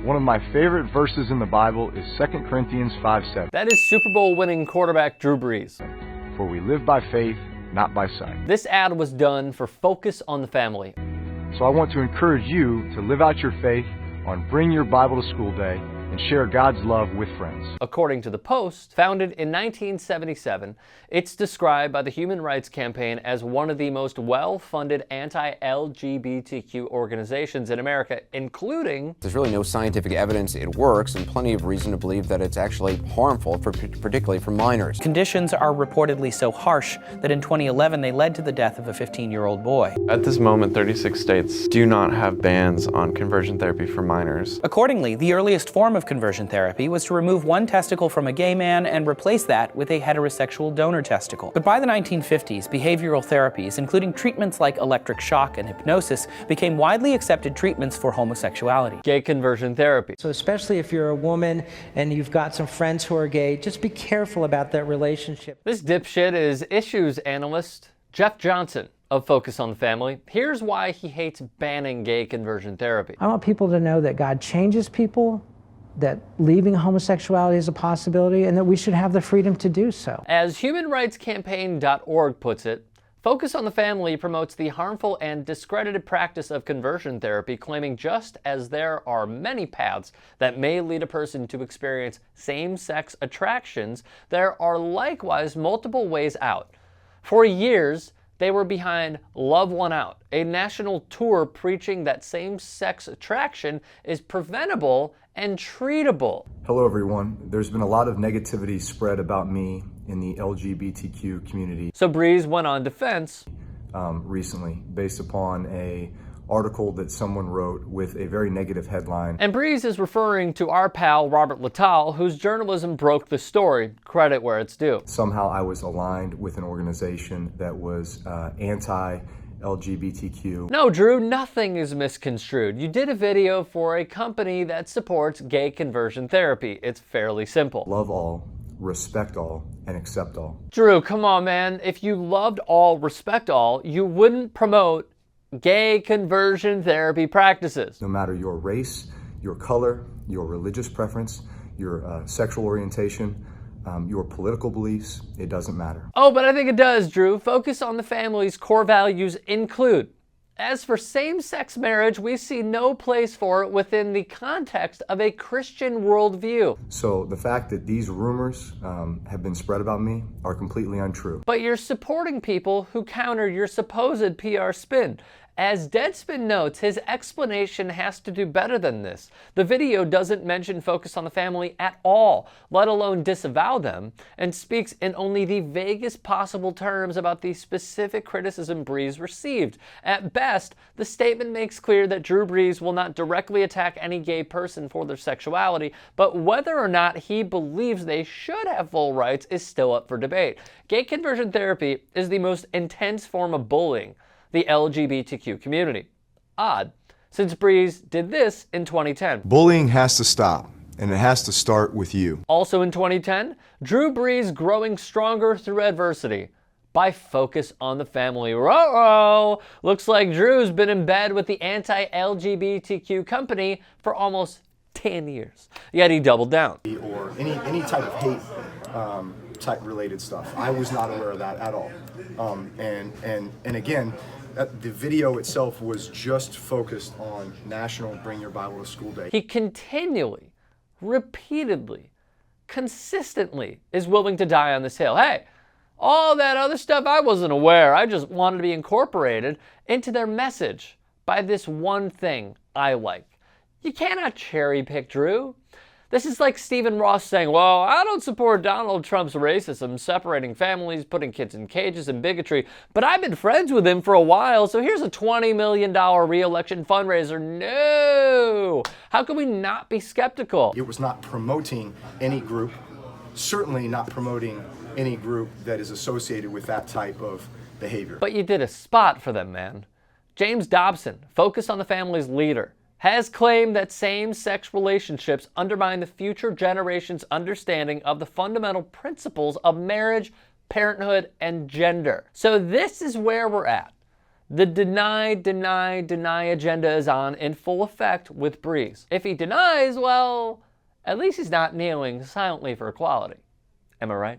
One of my favorite verses in the Bible is 2 Corinthians 5:7. That is Super Bowl winning quarterback Drew Brees. For we live by faith, not by sight. This ad was done for Focus on the Family. So I want to encourage you to live out your faith on Bring Your Bible to School Day and share God's love with friends. According to the Post, founded in 1977, it's described by the Human Rights Campaign as one of the most well-funded anti-LGBTQ organizations in America, including... There's really no scientific evidence it works, and plenty of reason to believe that it's actually harmful, particularly for minors. Conditions are reportedly so harsh that in 2011 they led to the death of a 15-year-old boy. At this moment, 36 states do not have bans on conversion therapy for minors. Accordingly, the earliest form of conversion therapy was to remove one testicle from a gay man and replace that with a heterosexual donor testicle. But by the 1950s, behavioral therapies, including treatments like electric shock and hypnosis, became widely accepted treatments for homosexuality. Gay conversion therapy. So especially if you're a woman and you've got some friends who are gay, just be careful about that relationship. This dipshit is issues analyst Jeff Johnson of Focus on the Family. Here's why he hates banning gay conversion therapy. I want people to know that God changes people, that leaving homosexuality is a possibility, and that we should have the freedom to do so. As humanrightscampaign.org puts it, Focus on the Family promotes the harmful and discredited practice of conversion therapy, claiming just as there are many paths that may lead a person to experience same-sex attractions, there are likewise multiple ways out. For years, they were behind Love One Out, a national tour preaching that same-sex attraction is preventable and treatable. Hello everyone. There's been a lot of negativity spread about me in the LGBTQ community. So Brees went on defense recently based upon a article that someone wrote with a very negative headline. And Brees is referring to our pal Robert Littal, whose journalism broke the story. Credit where it's due. Somehow I was aligned with an organization that was anti-LGBTQ. No, Drew, nothing is misconstrued. You did a video for a company that supports gay conversion therapy. It's fairly simple. Love all, respect all, and accept all. Drew, come on, man. If you loved all, respect all, you wouldn't promote gay conversion therapy practices. No matter your race, your color, your religious preference, your sexual orientation, your political beliefs, it doesn't matter. Oh, but I think it does, Drew. Focus on the Family's core values include: as for same-sex marriage, we see no place for it within the context of a Christian worldview. So the fact that these rumors have been spread about me are completely untrue. But you're supporting people who counter your supposed PR spin. As Deadspin notes, his explanation has to do better than this. The video doesn't mention Focus on the Family at all, let alone disavow them, and speaks in only the vaguest possible terms about the specific criticism Brees received. At best, the statement makes clear that Drew Brees will not directly attack any gay person for their sexuality, but whether or not he believes they should have full rights is still up for debate. Gay conversion therapy is the most intense form of bullying the LGBTQ community. Odd, since Brees did this in 2010. Bullying has to stop, and it has to start with you. Also in 2010, Drew Brees growing stronger through adversity by Focus on the Family. Ruh-roh! Looks like Drew's been in bed with the anti-LGBTQ company for almost 10 years. Yet he doubled down. Or any type of hate type related stuff. I was not aware of that at all. And again, the video itself was just focused on National Bring Your Bible to School Day. He continually, repeatedly, consistently is willing to die on this hill. Hey, all that other stuff, I wasn't aware. I just wanted to be incorporated into their message by this one thing I like. You cannot cherry pick Drew. This is like Stephen Ross saying, well, I don't support Donald Trump's racism, separating families, putting kids in cages, and bigotry, but I've been friends with him for a while, so here's a $20 million re-election fundraiser. No! How can we not be skeptical? It was not promoting any group, certainly not promoting any group that is associated with that type of behavior. But you did a spot for them, man. James Dobson, Focus on the Family's leader, has claimed that same-sex relationships undermine the future generation's understanding of the fundamental principles of marriage, parenthood, and gender. So this is where we're at. The deny, deny, deny agenda is on in full effect with Brees. If he denies, well, at least he's not kneeling silently for equality. Am I right?